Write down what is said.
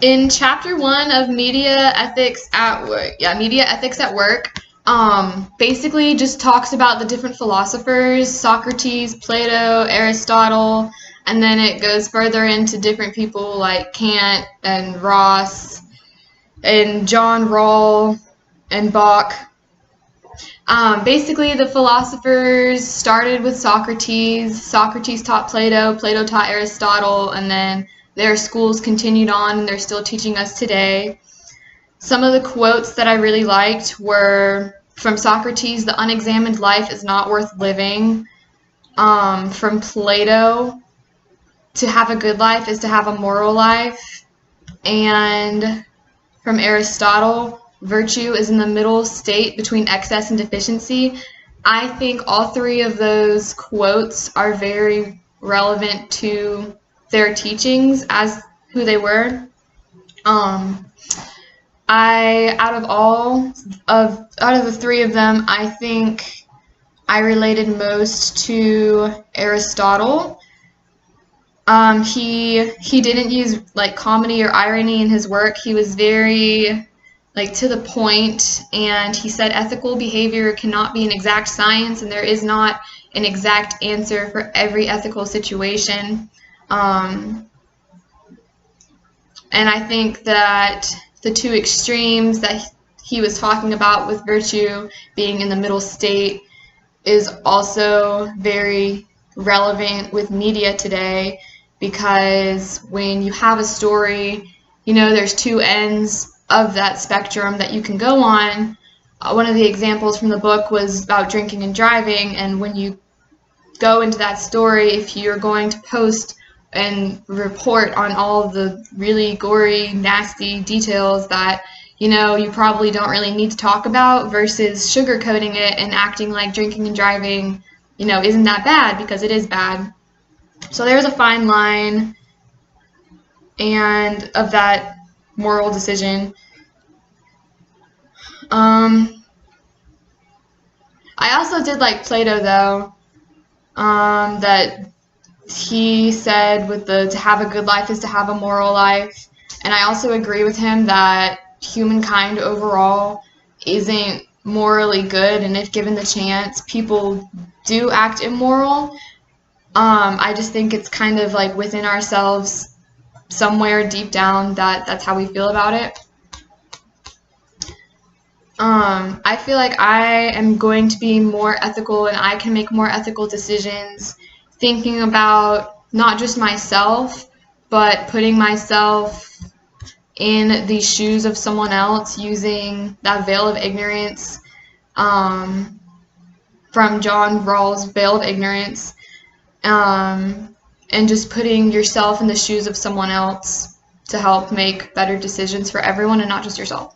In chapter 1 of Media Ethics at Work, Media Ethics at Work, basically just talks about the different philosophers, Socrates, Plato, Aristotle, and then it goes further into different people like Kant and Ross and John Rawls and Bach. Basically, the philosophers started with Socrates. Socrates taught Plato, Plato taught Aristotle, and then their schools continued on, and they're still teaching us today. Some of the quotes that I really liked were from Socrates, "The unexamined life is not worth living." From Plato, "To have a good life is to have a moral life." And from Aristotle, "Virtue is in the middle state between excess and deficiency." I think all three of those quotes are very relevant to their teachings as who they were. Out of the three of them, I think I related most to Aristotle. He didn't use like comedy or irony in his work. He was very to the point, and he said ethical behavior cannot be an exact science, and there is not an exact answer for every ethical situation. And I think that the two extremes that he was talking about with virtue being in the middle state is also very relevant with media today, because when you have a story, there's two ends of that spectrum that you can go on. One of the examples from the book was about drinking and driving, and when you go into that story, if you're going to post and report on all the really gory, nasty details that you probably don't really need to talk about, versus sugarcoating it and acting like drinking and driving isn't that bad, because it is bad. So there's a fine line and of that moral decision. I also did like Plato though, that he said with to have a good life is to have a moral life. And I also agree with him that humankind overall isn't morally good, and if given the chance, people do act immoral. I just think it's kind of like within ourselves, somewhere deep down, that's how we feel about it. I feel like I am going to be more ethical, and I can make more ethical decisions, thinking about not just myself, but putting myself in the shoes of someone else, using that veil of ignorance from John Rawls' Veil of Ignorance, and just putting yourself in the shoes of someone else to help make better decisions for everyone and not just yourself.